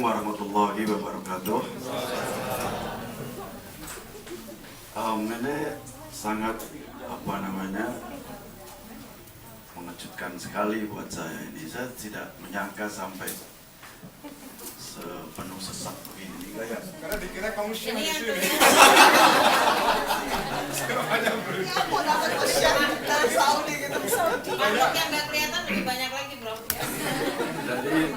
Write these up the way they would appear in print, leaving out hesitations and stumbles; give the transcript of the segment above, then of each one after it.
warahmatullahi wabarakatuh. Ini sangat mengejutkan sekali buat saya ini. Saya tidak menyangka sampai sepenuh sesak begini. Karena dikira kamu sih di sini. Aku dapat position dari Saudi gitu. Makhluk yang nggak kelihatan lebih banyak lagi, bro. Jadi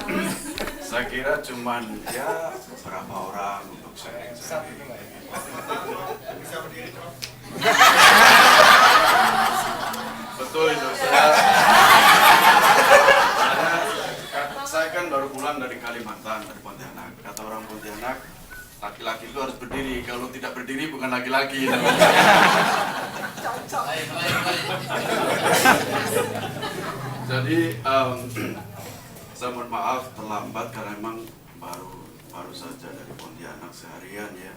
saya kira cuman ya beberapa orang untuk saya. Bisa berdiri dong. Betul itu. Saya kan baru pulang dari Kalimantan, dari Pontianak. Kata orang Pontianak, laki-laki itu harus berdiri. Kalau tidak berdiri bukan laki-laki. Jadi saya mohon maaf terlambat karena memang baru saja dari Pontianak seharian ya.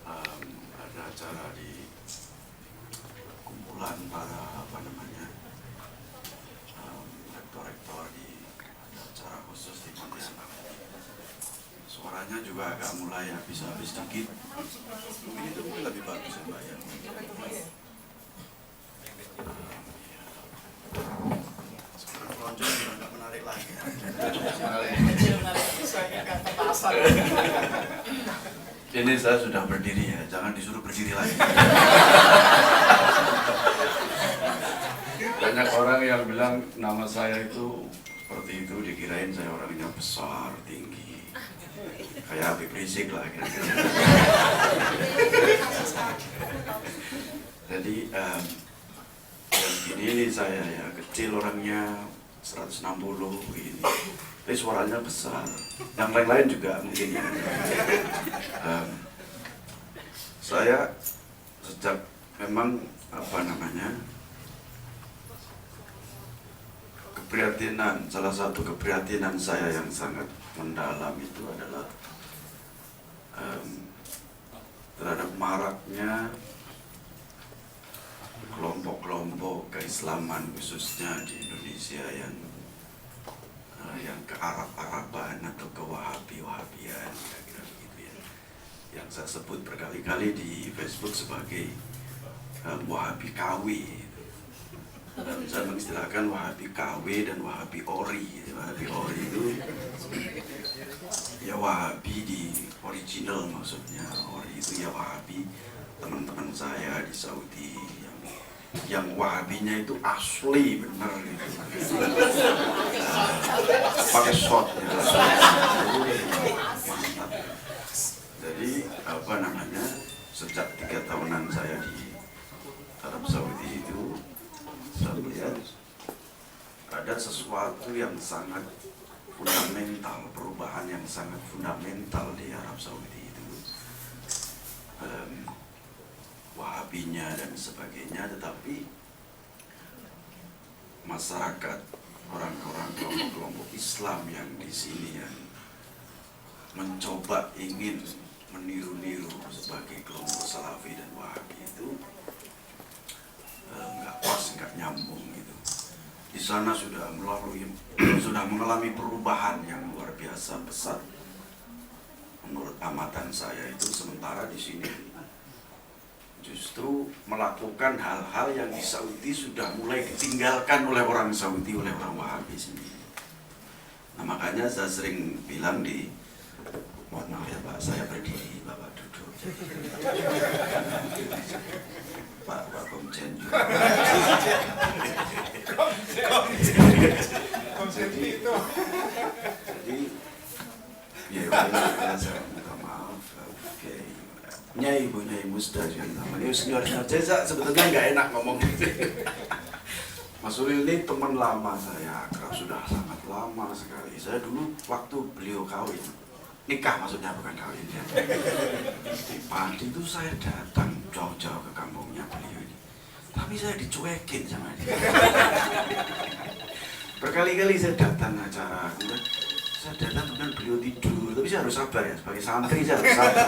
Ada acara di kumpulan para rektor-rektor di acara khusus di Pontianak. Suaranya juga agak mulai habis-habis dikit. Itu lebih bagus ya Mbak ya. Sekarang pelonjol juga nggak menarik lagi. Ini saya sudah berdiri ya, jangan disuruh berdiri lagi. Banyak orang yang bilang nama saya itu seperti itu, dikirain saya orangnya besar, tinggi, kayak Habib Rizik lah kira-kira. Jadi ini saya ya, kecil orangnya 160 begini, tapi suaranya besar. Yang lain-lain juga mungkin ya. Saya sejak memang keprihatinan, salah satu keprihatinan saya yang sangat mendalam itu adalah terhadap maraknya kelompok-kelompok keislaman khususnya di Indonesia yang ke Arab-Araban atau ke Wahabi-Wahabian kira-kira begitu ya. Yang saya sebut berkali-kali di Facebook sebagai Wahabi KW. Saya mengistilahkan Wahabi KW dan Wahabi Ori. Wahabi Ori itu ya Wahabi di original maksudnya. Ori itu ya Wahabi teman-teman saya di Saudi yang Wahabinya itu asli bener gitu. Pakai shot ya. Jadi sejak 3 tahunan saya di Arab Saudi itu saya melihat ada sesuatu yang sangat fundamental, perubahan yang sangat fundamental di Arab Saudi itu. Wahabinya dan sebagainya, tetapi masyarakat, orang-orang kelompok-kelompok Islam yang di sini yang mencoba ingin meniru-niru sebagai kelompok Salafi dan Wahabi itu nggak pas, nggak nyambung gitu. Di sana sudah mengalami perubahan yang luar biasa besar menurut amatan saya itu, sementara di sini justru melakukan hal-hal yang di Saudi sudah mulai ditinggalkan oleh orang Saudi, oleh orang Wahabi sendiri. Nah makanya saya sering bilang mohon maaf ya Pak, saya berdiri, Bapak duduk. Pak Komjen juga. Komjen itu. Jadi, ya saya minta maaf. Oke. Nyai Musda namanya senior saya sebetulnya nggak enak ngomong gitu. Mas Ulil ini teman lama saya, akrab sudah sangat lama sekali. Saya dulu waktu beliau kawin, nikah maksudnya bukan kawin ya. Di Padi itu saya datang jauh-jauh ke kampungnya beliau ini, tapi saya dicuekin sama dia. Berkali-kali saya datang acara, saya datang dengan beliau tidur, tapi saya harus sabar ya, sebagai santri saya harus sabar.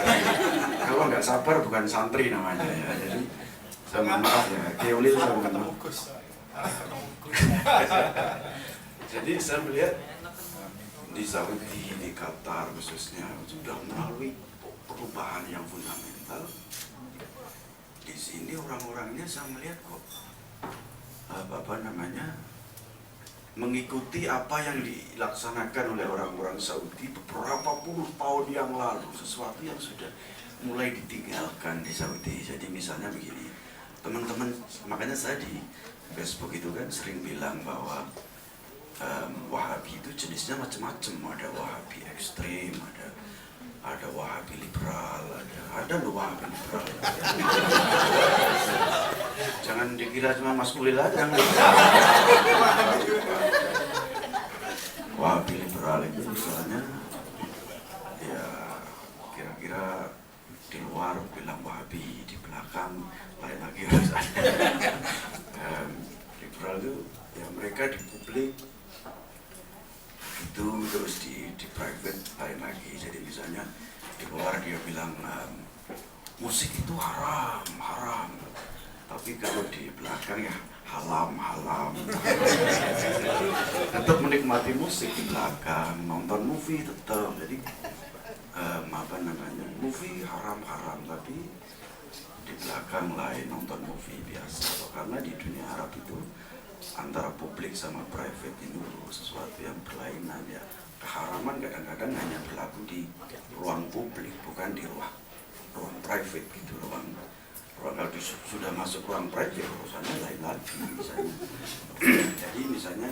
Kalau nggak sabar bukan santri namanya ya. Jadi saya mohon maaf ya, Keolil saya mohon maaf. Jadi saya melihat di Saudi, di Qatar, khususnya sudah melalui perubahan yang fundamental. Di sini orang-orangnya saya melihat kok mengikuti apa yang dilaksanakan oleh orang-orang Saudi beberapa puluh tahun yang lalu, sesuatu yang sudah mulai ditinggalkan di Saudi. Jadi misalnya begini, teman-teman, makanya saya di Facebook itu kan sering bilang bahwa Wahabi itu jenisnya macam-macam. Ada Wahabi ekstrim, ada Wahabi liberal, ada loh Wahabi liberal. Jangan dikira cuma Mas Ulil aja. Wahabi liberal itu misalnya ya kira-kira di luar bilang Wahabi, di belakang lain lagi. Liberal itu ya mereka di publik itu, terus di private lain lagi. Jadi misalnya di luar dia bilang musik itu haram, tapi kalau di belakang ya halam. Tetap menikmati musik di belakang, nonton movie tetap. Jadi movie haram, tapi di belakang lain nonton movie biasa. Karena di dunia Arab itu antara publik sama private itu sesuatu yang berlainan ya. Keharaman kadang-kadang hanya berlaku di ruang publik, bukan di ruang private gitu. Kalau sudah masuk ruang private urusannya lain lagi misalnya. Jadi misalnya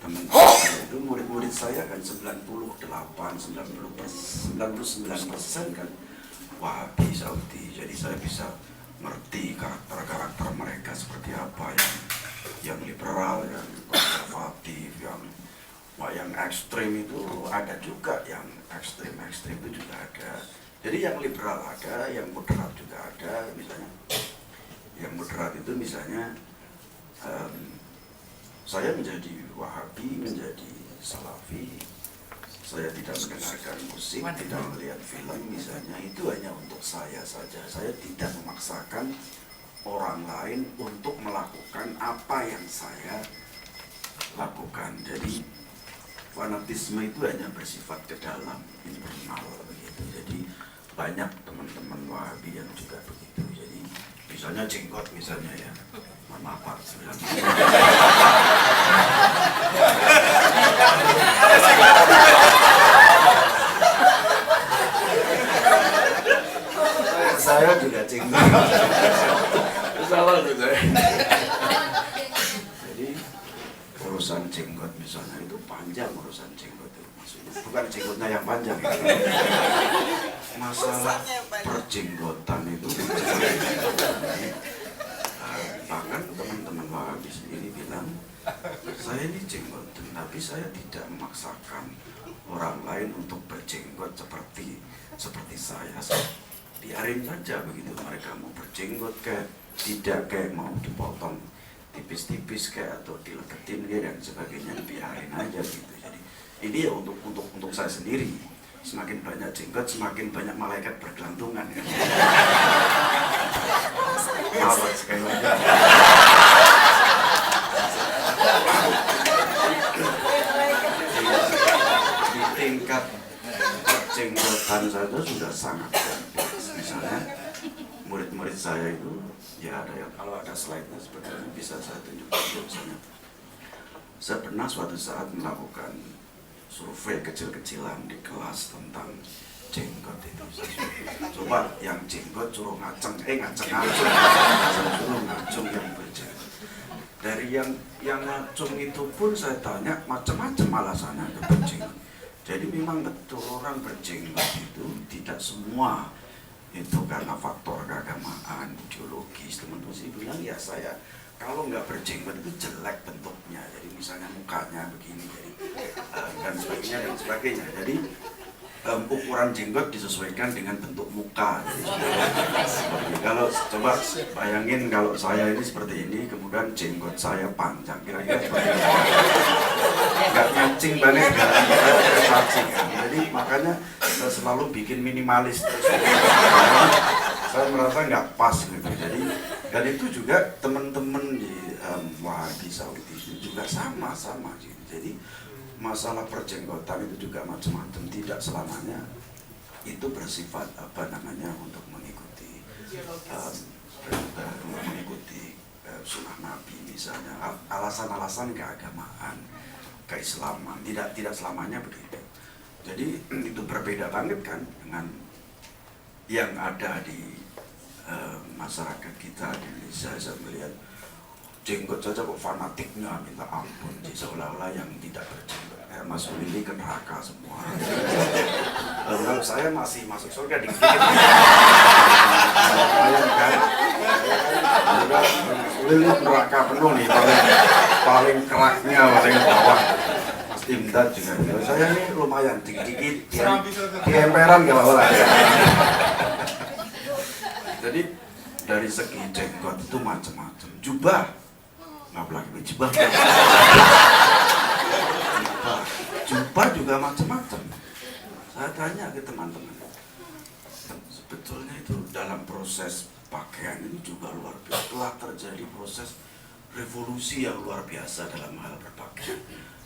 teman-teman itu murid-murid saya kan 99% kan Wahabi Saudi. Jadi saya bisa ngerti karakter mereka seperti apa, yang liberal, yang konservatif, yang ekstrim itu ada juga, yang ekstrim itu juga ada. Jadi yang liberal ada, yang moderat juga ada. Misalnya yang moderat itu misalnya saya menjadi Wahabi, menjadi Salafi, saya tidak mendengarkan musik, tidak melihat film misalnya, itu hanya untuk saya saja. Saya tidak memaksakan orang lain untuk melakukan apa yang saya lakukan. Jadi fanatisme itu hanya bersifat ke dalam, internal begitu. Jadi banyak teman-teman Wahabi yang juga begitu. Jadi misalnya jenggot misalnya ya, mohon maaf Pak, saya juga jenggot. Salah tuh saya. Jadi urusan jenggot misalnya itu panjang, urusan jenggot itu maksudnya bukan jenggotnya yang panjang. Masalah perjenggotan itu bahkan teman-teman Wahabi sendiri bilang, saya ini jenggotan, tapi saya tidak memaksakan orang lain untuk berjenggot seperti saya. Biarin saja begitu, mereka mau berjenggot kayak tidak, kayak mau dipotong tipis-tipis kayak atau dileketin kayak dan sebagainya, biarin aja gitu. Jadi ini ya untuk saya sendiri. Semakin banyak jenggot, semakin banyak malaikat bergelantungan ya. Awal sekali lagi. Di tingkat jenggotan saja sudah sangat kompleks. Misalnya murid-murid saya itu ya ada yang, kalau ada slide-nya sebetulnya bisa saya tunjukkan. Misalnya saya pernah suatu saat melakukan survei kecil-kecilan di kelas tentang jenggot itu. Coba yang jenggot suruh ngaceng suruh ngacung yang berjenggot. Dari yang ngacung itu pun saya tanya macam-macam alasannya untuk berjenggot. Jadi memang betul orang berjenggot itu tidak semua itu karena faktor keagamaan, ideologis. Teman-teman sih bilang ya saya kalau nggak berjenggot itu jelek bentuknya. Jadi misalnya mukanya begini, jadi dan sebagainya. Jadi ukuran jenggot disesuaikan dengan bentuk muka. Jadi kalau coba bayangin kalau saya ini seperti ini, kemudian jenggot saya panjang, kira-kira seperti ini. Nggak nyancing balik dalam prestasi kan. Jadi makanya saya selalu bikin minimalis. Saya merasa nggak pas gitu. Jadi dan itu juga teman-teman di Wahabi Saudi juga sama gitu. Jadi masalah perjenggotan itu juga macam-macam, tidak selamanya itu bersifat untuk mengikuti sunnah Nabi misalnya, alasan-alasan keagamaan, keislaman, tidak selamanya begitu. Jadi itu berbeda banget kan dengan yang ada di masyarakat kita di Indonesia. Saya melihat jenggot saja kok fanatiknya minta ampun, seolah-olah yang tidak berjenggot masuk ini ke neraka semua. Kalau saya masih masuk surga dikit-dikit. Ini neraka penuh nih, paling keraknya paling bawah. Mas Imdad juga. Saya ini lumayan dikit-dikit di emperan nggak apa-apa. Jadi dari segi jenggot itu macam-macam. Jubah, nggak lagi jubah. Jubah juga macam-macam. Saya tanya ke teman-teman, sebetulnya itu dalam proses pakaian ini juga luar biasa. Telah terjadi proses revolusi yang luar biasa dalam hal berpakaian.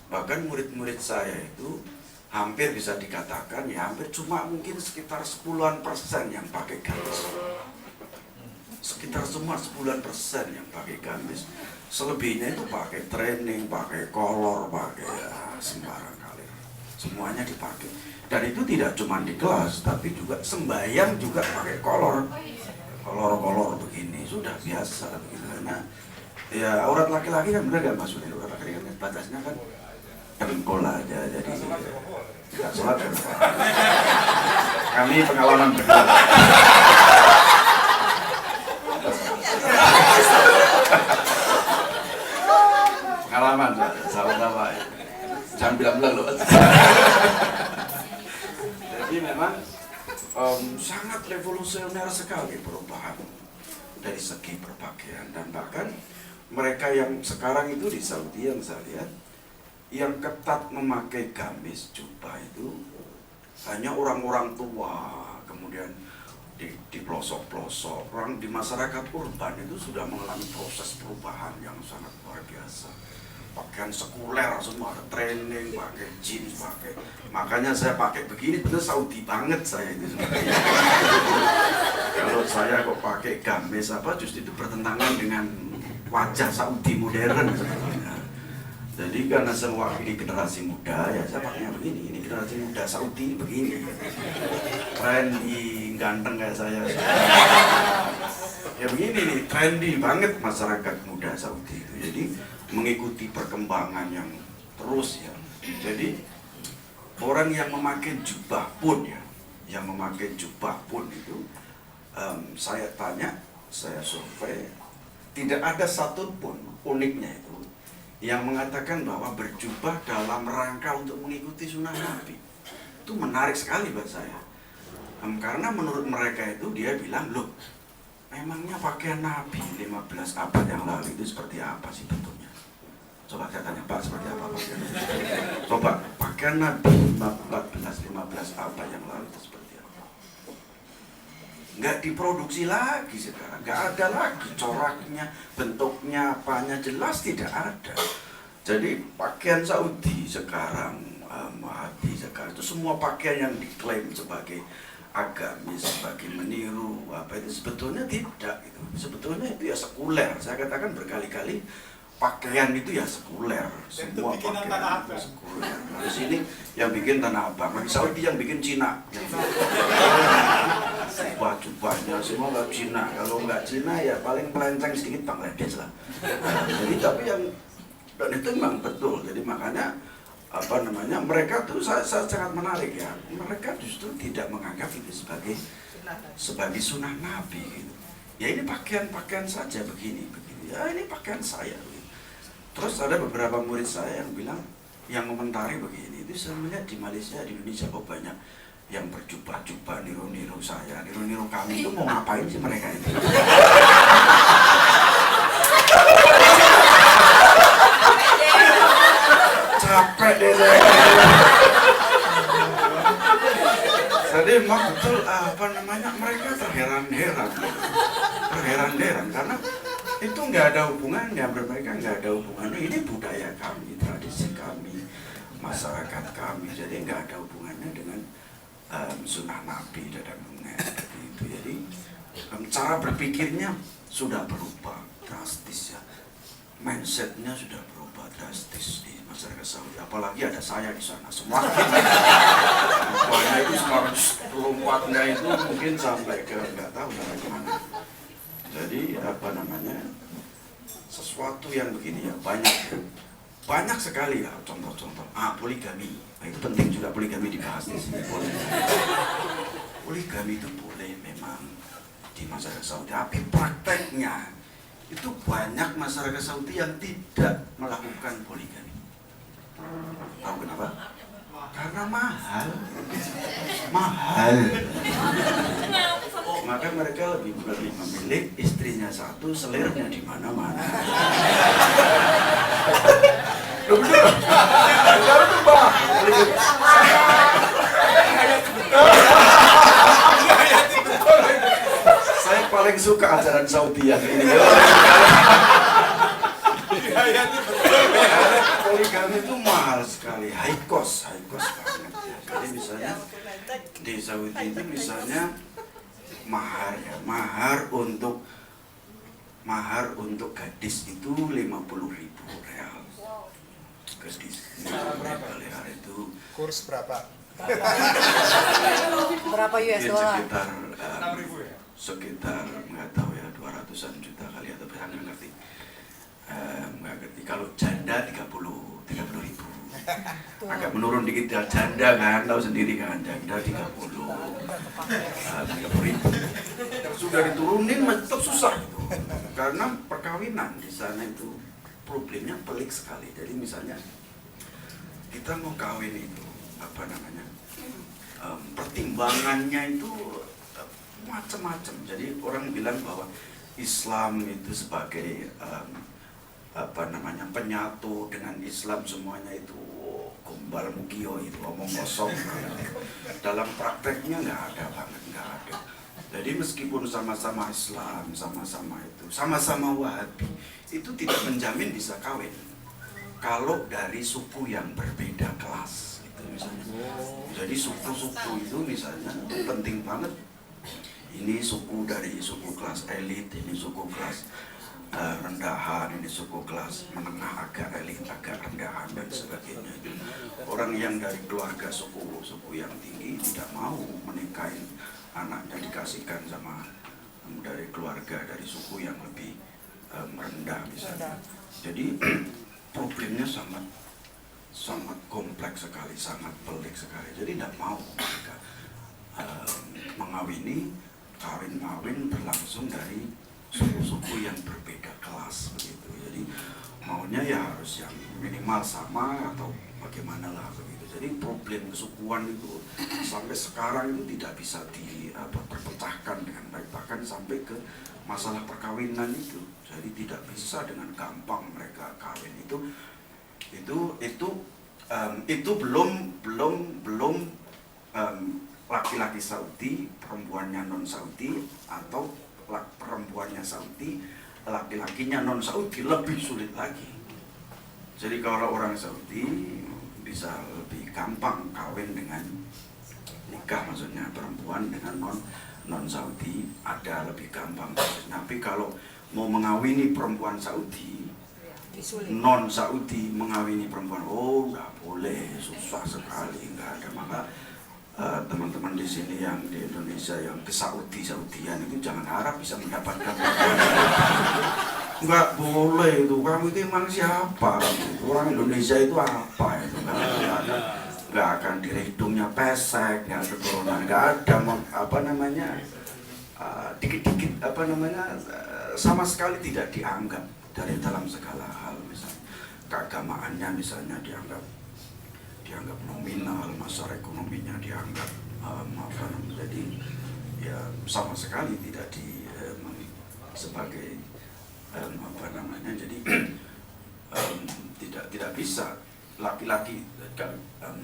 Bahkan murid-murid saya itu hampir bisa dikatakan ya hampir cuma mungkin sekitar 10% yang pakai gamis. Sekitar semua 10% yang pakai gamis. Selebihnya itu pakai training, pakai kolor, pakai sembarang kali. Semuanya dipakai. Dan itu tidak cuma di kelas, tapi juga sembahyang juga pakai kolor. Kolor-kolor begini, sudah biasa begitu. Karena ya aurat laki-laki kan benar gak masukin aurat laki kan batasnya kan dengkol aja, jadi tidak sholat kan. Kami pengalaman berdua. Pengalaman sama-sama. Jangan bilang-bilang loh. Jadi memang sangat revolusioner sekali perubahan dari segi berpakaian, dan bahkan mereka yang sekarang itu di Saudi yang saya lihat yang ketat memakai gamis jubah itu hanya orang-orang tua, kemudian di pelosok-pelosok. Orang di masyarakat urban itu sudah mengalami proses perubahan yang sangat luar biasa. Pakaian sekuler semua, ada training, pakai jeans, pakai. Makanya saya pakai begini, bener Saudi banget saya ini sebenarnya. Kalau saya kok pakai gamis justru itu bertentangan dengan wajah Saudi modern sebetulnya. Jadi karena saya mewakili generasi muda, ya saya pakainya begini. Ini generasi muda Saudi begini. Trendy, ganteng kayak saya. Ya begini nih, trendy banget masyarakat muda Saudi itu. Jadi mengikuti perkembangan yang terus ya. Jadi orang yang memakai jubah pun itu saya tanya, saya survei, tidak ada satupun uniknya itu yang mengatakan bahwa berjubah dalam rangka untuk mengikuti sunnah Nabi. Itu menarik sekali buat saya. Karena menurut mereka itu dia bilang, loh, memangnya pakaian Nabi 15 abad yang lalu itu seperti apa sih bentuknya? Coba saya tanya, Pak, seperti apa pakaian Nabi? Coba, pakaian Nabi 15 abad yang lalu itu seperti apa? Nggak diproduksi lagi sekarang, nggak ada lagi coraknya, bentuknya, apanya, jelas tidak ada. Jadi pakaian Saudi sekarang, Wahabi sekarang, itu semua pakaian yang diklaim sebagai agamis, sebagai meniru, itu sebetulnya tidak. Sebetulnya itu ya sekuler. Saya katakan berkali-kali, pakaian itu ya sekuler, semua pakaian itu sekuler. Nah, di sini yang bikin Tanah Abang, di Saudi yang bikin Cina. Jubah-jubahnya semua nggak Cina, kalau nggak Cina ya paling melenceng sedikit Bangladesh lah. Jadi tapi yang dan itu memang betul. Jadi makanya mereka tuh saya sangat menarik ya. Mereka justru tidak menganggap itu sebagai sunnah Nabi. Gitu. Ya ini pakaian saja begini. Ya ini pakaian saya. Terus ada beberapa murid saya yang bilang, yang komentari begini, itu saya melihat di Malaysia, di Indonesia kok banyak yang berjubah-jubah, niru-niru saya, niru-niru kami, itu mau ngapain sih mereka itu? Capek deh. Jadi memang betul mereka terheran-heran karena itu nggak ada hubungannya, mereka nggak ada hubungannya. Ini budaya kami, tradisi kami, masyarakat kami. Jadi nggak ada hubungannya dengan sunnah Nabi dan itu. Jadi cara berpikirnya sudah berubah drastis ya, mindsetnya sudah berubah drastis di masyarakat Saudi. Apalagi ada saya di sana, semakin rupanya itu semakin lompatnya itu mungkin sampai ke nggak tahu sampai kemana. Jadi sesuatu yang begini ya banyak sekali ya contoh-contoh. Poligami, itu penting juga poligami dibahas di sini. Poligami itu boleh memang di masyarakat Saudi, tapi prakteknya itu banyak masyarakat Saudi yang tidak melakukan poligami. Tahu kenapa? Karena mahal. Maka mereka lebih memilih istrinya satu, selirnya di mana-mana. Betul, Pak. Saya paling suka ajaran Saudi yang ini. Poligami itu mahal sekali, high cost banget. Jadi misalnya di Saudi itu misalnya mahar untuk gadis itu 50.000 real. Gadis 50.000 real itu Kurs berapa? Berapa US dollar? sekitar 6.000 ya? sekitar nggak tahu ya 200-an juta kali atau berapa nggak ngerti. Kalau janda 30.000. Agak menurun dikit ya janda kan, tahu sendiri kan, janda 30.000. Sudah diturunin tetap susah itu. Karena perkawinan di sana itu problemnya pelik sekali. Jadi misalnya kita mau kawin itu pertimbangannya itu macam-macam. Jadi orang bilang bahwa Islam itu sebagai penyatu dengan Islam, semuanya itu gombal mugio, itu omong kosong. Dalam prakteknya nggak ada. Jadi meskipun sama-sama Islam, sama-sama Wahabi, itu tidak menjamin bisa kawin kalau dari suku yang berbeda kelas itu misalnya. Jadi suku-suku itu misalnya penting banget. Ini suku dari suku kelas elit, ini suku kelas rendahan, ini suku kelas menengah, agak elit, agak rendahan dan sebagainya. Orang yang dari keluarga suku yang tinggi tidak mau menikahin anaknya, dikasihkan sama dari keluarga dari suku yang lebih rendah misalnya. Jadi problemnya sangat kompleks sekali, sangat pelik sekali. Jadi tidak mau mereka mengawini, kawin berlangsung dari suku-suku yang berbeda kelas begitu. Jadi maunya ya harus yang minimal sama atau bagaimana lah begitu. Jadi problem kesukuan itu sampai sekarang itu tidak bisa diperpecahkan dengan baik, bahkan sampai ke masalah perkawinan itu. Jadi tidak bisa dengan gampang mereka kawin itu belum laki-laki Saudi, perempuannya non Saudi, atau perempuannya Saudi, laki-lakinya non Saudi lebih sulit lagi. Jadi kalau orang Saudi bisa lebih gampang kawin dengan nikah, maksudnya perempuan dengan non Saudi ada lebih gampang. Tapi kalau mau mengawini perempuan Saudi, non Saudi mengawini perempuan, nggak boleh, susah sekali, nggak ada. Maka teman-teman di sini yang di Indonesia yang ke Saudian itu jangan harap bisa mendapatkan nggak boleh itu. Kamu itu emang siapa? Orang Indonesia itu apa itu? Nggak akan diri hidungnya pesek, nggak ada corona, nggak ada dikit-dikit sama sekali tidak dianggap dari dalam segala hal. Misalnya keagamaannya misalnya dianggap nominal, masalah ekonominya dianggap jadi ya sama sekali tidak sebagai jadi tidak bisa laki-laki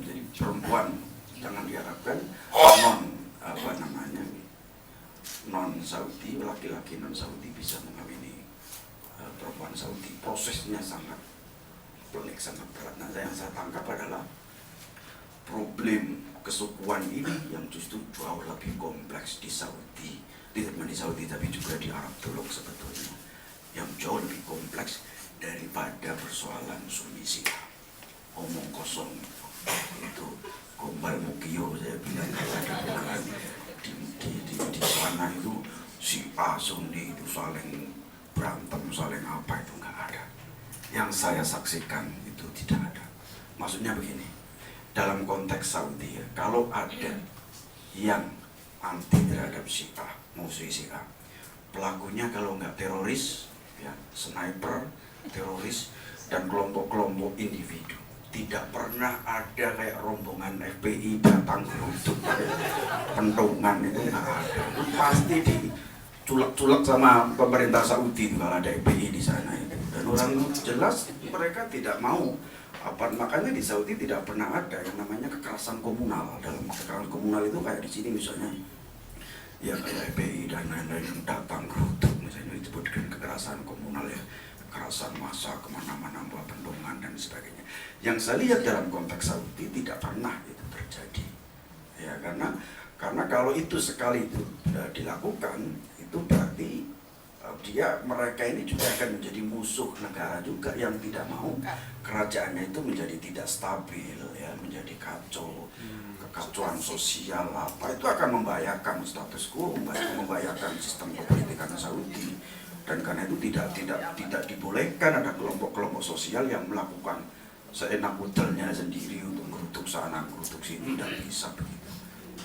jadi perempuan jangan diharapkan non Saudi, laki-laki non Saudi bisa mengawini perempuan Saudi. Prosesnya sangat pelik, sangat berat. Nah, yang saya tangkap adalah problem kesukuan ini yang justru jauh lebih kompleks di Saudi, tidak cuma di Saudi tapi juga di Arab Teluk sebetulnya, yang jauh lebih kompleks daripada persoalan Sunni Syiah. Omong kosong itu gombal mukio, saya bilang kadang-kadang di sana itu Syiah Sunni itu saling berantem, saling apa, itu nggak ada. Yang saya saksikan itu tidak ada. Maksudnya begini, dalam konteks Saudi ya, kalau ada yang anti terhadap Syiah, musuh Syiah, pelakunya kalau nggak teroris, ya sniper, teroris, dan kelompok-kelompok individu. Tidak pernah ada kayak rombongan FPI datang untuk pentungan, itu nggak ada. Itu pasti diculek-culek sama pemerintah Saudi itu kalau ada FPI di sana itu. Dan orang jelas mereka tidak mau. Makanya di Saudi tidak pernah ada yang namanya kekerasan komunal. Dalam kekerasan komunal itu kayak di sini misalnya, ya kayak FPI dan lain-lain yang datang geruduk, misalnya disebut dengan kekerasan komunal ya, kekerasan massa kemana-mana, buat pendungan dan sebagainya. Yang saya lihat dalam konteks Saudi tidak pernah itu terjadi, ya karena kalau itu sekali itu dilakukan, itu berarti mereka ini juga akan menjadi musuh negara juga yang tidak mau kerajaannya itu menjadi tidak stabil, ya menjadi kacau, kekacauan sosial apa, itu akan membahayakan status quo, membahayakan sistem kepolitikan Saudi. Dan karena itu tidak dibolehkan ada kelompok-kelompok sosial yang melakukan seenak udelnya sendiri untuk geruduk sana, geruduk sini, dan bisa begitu.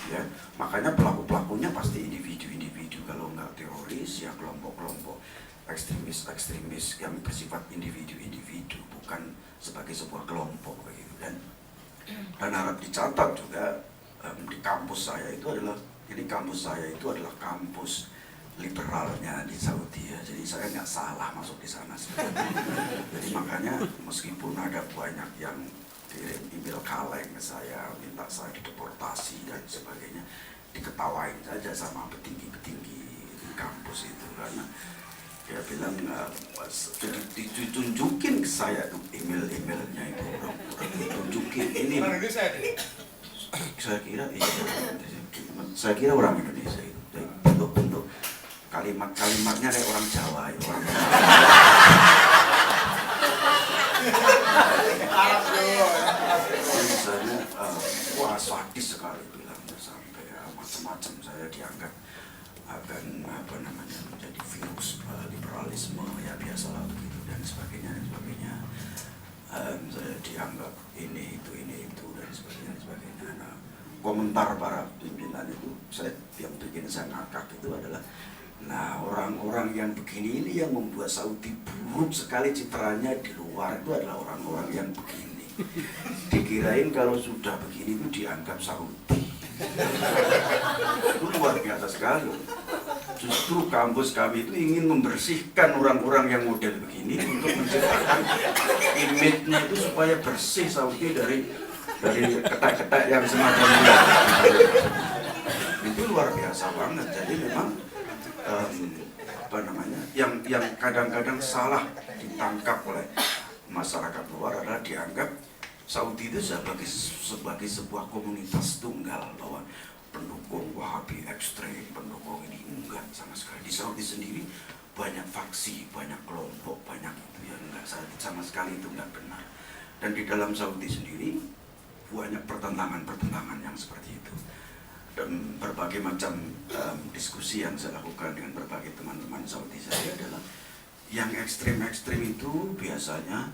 Ya, makanya pelaku-pelakunya pasti individu-individu, kalau nggak teroris ya kelompok-kelompok ekstremis yang bersifat individu-individu, bukan sebagai sebuah kelompok begitu. Dan harap dicatat juga di kampus saya itu adalah kampus liberalnya di Saudi ya, jadi saya nggak salah masuk di sana sebenarnya. Jadi makanya meskipun ada banyak yang kirim email kaleng ke saya, minta saya dideportasi dan sebagainya, diketawain saja sama petinggi-petinggi di kampus itu, karena dia bilang ditunjukin ke saya tuh email-emailnya itu, orang ditunjukin ini. Saya kira orang Indonesia itu bentuk kalimat-kalimatnya kayak orang Jawa itu, orang misalnya wah sadis sekali bilangnya, sampai macam-macam saya dianggap akan menjadi virus liberalisme, ya biasalah begitu dan sebagainya. Saya dianggap ini itu dan sebagainya. Nah, komentar para pimpinan itu yang bikin saya ngakak itu adalah, nah orang-orang yang begini ini yang membuat Saudi buruk sekali citranya di luar, itu adalah orang-orang yang begini. Dikirain kalau sudah begini itu dianggap Saudi. Itu luar biasa sekali. Justru kampus kami itu ingin membersihkan orang-orang yang model begini untuk menciptakan image-nya itu supaya bersih Saudi dari ketak-ketak yang semacam itu. Itu luar biasa banget. Jadi memang yang kadang-kadang salah ditangkap oleh masyarakat luar adalah dianggap Saudi itu sebagai sebuah komunitas tunggal, bahwa pendukung Wahabi ekstrem, pendukung ini, enggak sama sekali. Di Saudi sendiri banyak faksi, banyak kelompok, banyak itu yang enggak, sama sekali itu enggak benar. Dan di dalam Saudi sendiri banyak pertentangan yang seperti itu. Dan berbagai macam diskusi yang saya lakukan dengan berbagai teman-teman Saudi saya adalah yang ekstrem-ekstrem itu biasanya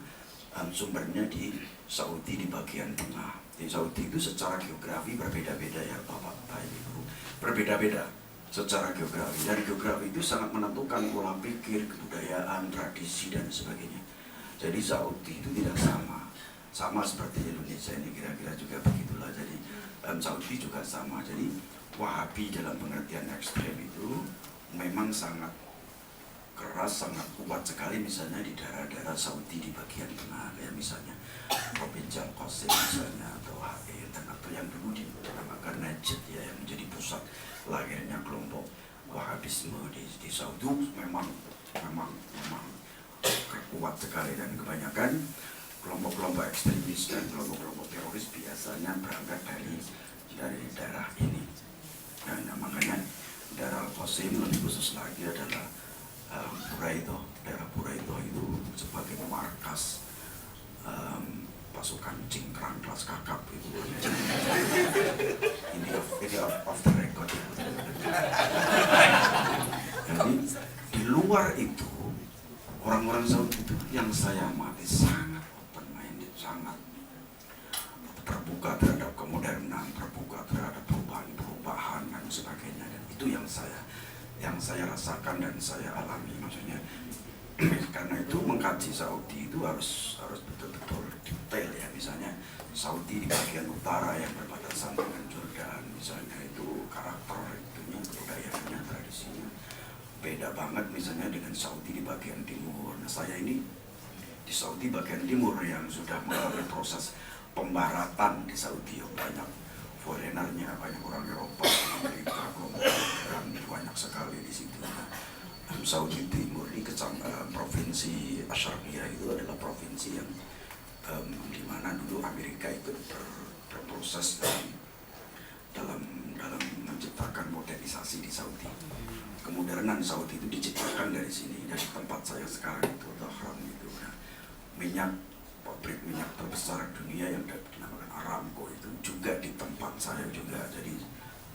sumbernya di Saudi di bagian tengah. Di Saudi itu secara geografi berbeda-beda ya Bapak Ibu, berbeda-beda secara geografi. Dan geografi itu sangat menentukan pola pikir, kebudayaan, tradisi dan sebagainya. Jadi Saudi itu tidak sama seperti Indonesia ini, kira-kira juga begitulah. Jadi Saudi juga sama. Jadi Wahabi dalam pengertian ekstrem itu memang sangat keras, sangat kuat sekali, misalnya di daerah-daerah Saudi di bagian tengah, kayak misalnya Provinsi Al-Qasim misalnya, atau Haid, atau yang dulu dinamakan Najd ya, yang menjadi pusat lahirnya kelompok Wahabisme di Saudi, memang kuat sekali. Dan kebanyakan kelompok-kelompok ekstremis dan kelompok-kelompok teroris biasanya berangkat dari yang saya rasakan dan saya alami, maksudnya karena itu mengkaji Saudi itu harus betul-betul detail ya. Misalnya Saudi di bagian utara yang berbatasan dengan Jordan, misalnya itu karakter itunya, budayanya, tradisinya beda banget misalnya dengan Saudi di bagian timur. Nah, saya ini di Saudi bagian timur yang sudah melalui proses pembaratan di Saudi, banyak foreignernya, banyak orang Eropa, Amerika, dan banyak sekali di situ. Saudi Timur ini provinsi Asyarqiyah itu adalah provinsi yang di mana dulu Amerika ikut berproses dalam menciptakan modernisasi di Saudi. Kemodernan Saudi itu diciptakan dari sini, dari tempat saya sekarang itu, Dhahran itu. Nah, pabrik minyak terbesar dunia yang dinamakan Aramco itu juga di tempat saya juga. Jadi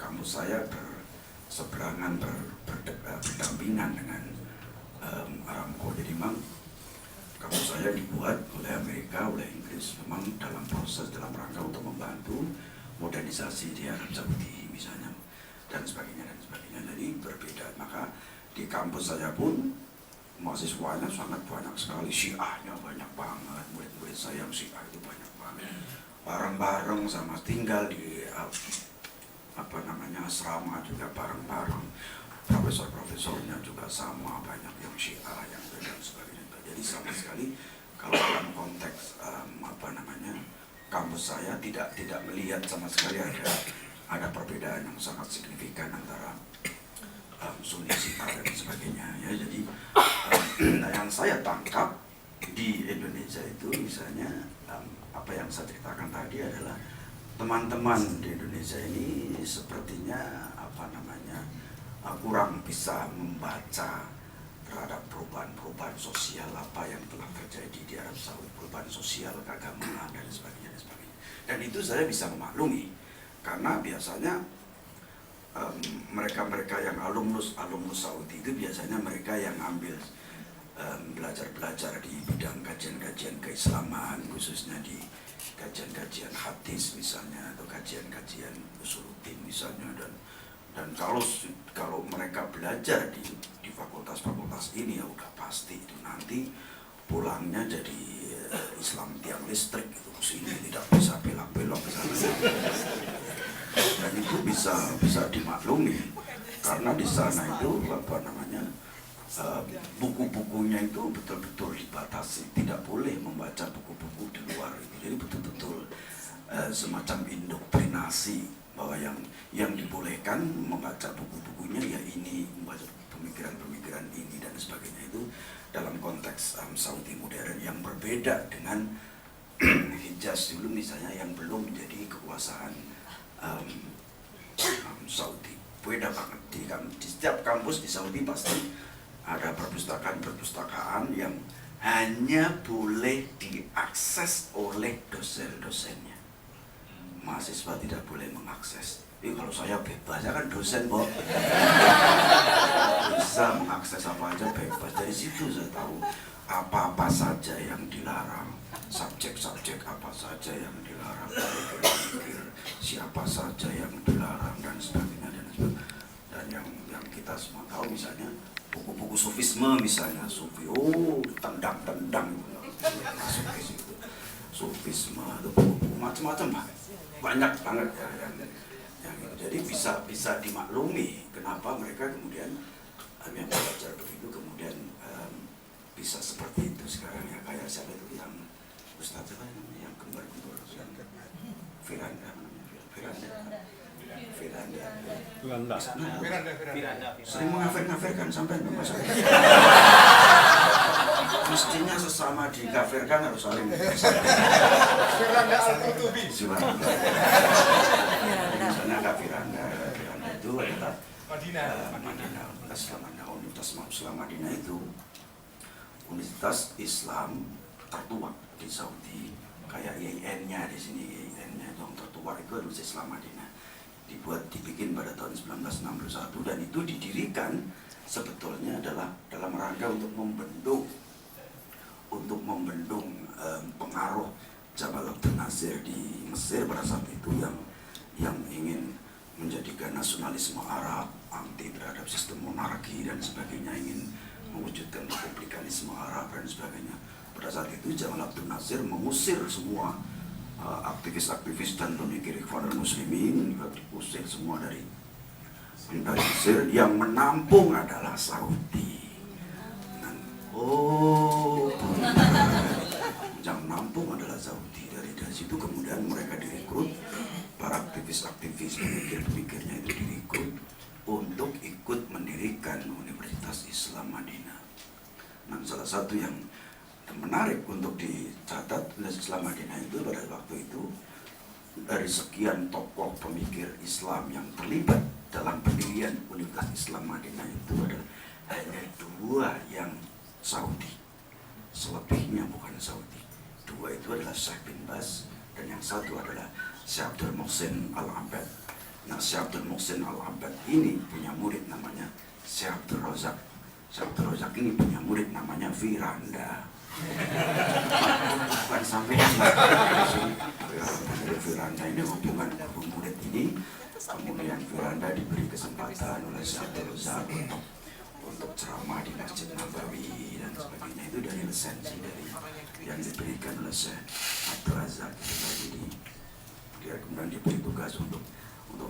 kampus saya berseberangan, berdampingan dengan Aramco. Jadi memang kampus saya dibuat oleh Amerika, oleh Inggris, memang dalam proses, dalam rangka untuk membantu modernisasi di Arab Saudi misalnya, dan sebagainya. Jadi berbeda. Maka di kampus saya pun mahasiswanya sangat banyak sekali, Syiahnya banyak banget, murid-murid saya yang Syiah itu banyak banget, bareng-bareng sama tinggal di asrama juga bareng-bareng, profesor-profesornya juga sama, banyak yang Syiah yang dan sebagainya. Jadi sama sekali kalau dalam konteks kampus saya tidak melihat sama sekali ada perbedaan yang sangat signifikan antara Sunni, Syiah dan sebagainya ya. Jadi yang saya tangkap di Indonesia itu misalnya apa yang saya ceritakan tadi adalah teman-teman di Indonesia ini sepertinya kurang bisa membaca terhadap perubahan sosial apa yang telah terjadi di Arab Saudi, perubahan sosial, keagamaan dan sebagainya. Dan itu saya bisa memaklumi karena biasanya mereka yang alumnus Saudi itu biasanya mereka yang ambil belajar di bidang kajian-kajian keislaman, khususnya di kajian-kajian hadis misalnya, atau kajian-kajian usuluddin misalnya. Dan kalau mereka belajar di fakultas-fakultas ini ya udah pasti itu nanti pulangnya jadi Islam tiang listrik gitu, sini tidak bisa belok-belok ke sana. Dan itu bisa dimaklumi karena di sana itu buku-bukunya itu betul-betul dibatasi, tidak boleh membaca buku-buku di luar itu. Jadi betul-betul semacam indoktrinasi bahwa yang dibolehkan membaca buku-bukunya ya ini, membaca pemikiran-pemikiran ini dan sebagainya. Itu dalam konteks Saudi modern yang berbeda dengan Hijaz dulu misalnya yang belum menjadi kekuasaan Saudi. Beda banget di setiap kampus di Saudi pasti ada perpustakaan yang hanya boleh diakses oleh dosen-dosennya. Mahasiswa tidak boleh mengakses. Kalau saya bebas, saya kan dosen, Bo. Bisa mengakses apa aja bebas. Dari situ saya tahu apa-apa saja yang dilarang, subjek-subjek apa saja yang dilarang, pikir-pikir siapa saja yang dilarang dan sebagainya. Dan yang kita semua tahu misalnya buku-buku sufisme misalnya, tendang-tendang masuk ke situ. Sufisme itu buku-buku macam-macam banyak banget ya yang itu. Jadi bisa dimaklumi kenapa mereka kemudian yang belajar begitu kemudian bisa seperti itu sekarang ya. Kayak siapa itu yang Ustaz apa namanya yang kembar-kembar Firanda sering mengafir-ngafirkan sampai masuk. Mestinya sesama dikafirkan harus saling Firanda Al-Qutubi. Misalnya Firanda itu adalah Madinah. Universitas Islam Madinah itu universitas Islam tertua di Saudi, kayak IAIN-nya di sini, IAIN-nya yang tertua itu adalah Islam Madinah. Dibikin pada tahun 1961 dan itu didirikan sebetulnya adalah dalam rangka untuk membendung pengaruh Jabal Abdel Nasir di Mesir pada saat itu yang ingin menjadikan nasionalisme Arab, anti terhadap sistem monarki dan sebagainya, ingin mewujudkan republikanisme Arab dan sebagainya. Pada saat itu Jamal Abdul Nasir mengusir semua aktivis-aktivis dan pemikir Ikhwanul Muslimin, diusir semua dari Mesir. Yang menampung adalah Saudi. Yang menampung adalah Saudi. Dari situ kemudian mereka direkrut, para aktivis-aktivis pemikir-pemikirnya itu direkrut untuk ikut mendirikan Universitas Islam Madinah. Nah, salah satu yang menarik untuk dicatat Universitas Islam Madinah itu pada waktu itu, dari sekian tokoh pemikir Islam yang terlibat dalam pendirian Universitas Islam Madinah itu adalah hanya 2 yang Saudi. Selebihnya bukan Saudi. 2 itu adalah Syekh bin Baz dan yang satu adalah Syekh Abdul Muhsin Al-Abbad. Nah, Syekh Abdul Muhsin Al-Abbad ini punya murid namanya Syekh Abdul Razak. Syekh Abdul Razak ini punya murid namanya Firanda. Bukan sampai Firanda ini hubungan murid ini. Kemudian Firanda diberi kesempatan oleh Syekh Abdul Razak untuk ceramah di Masjid Nabawi dan sebagainya. Itu dari lisensi dari yang diberikan oleh Syekh Abdul Razak. Jadi dia kemudian diberi tugas untuk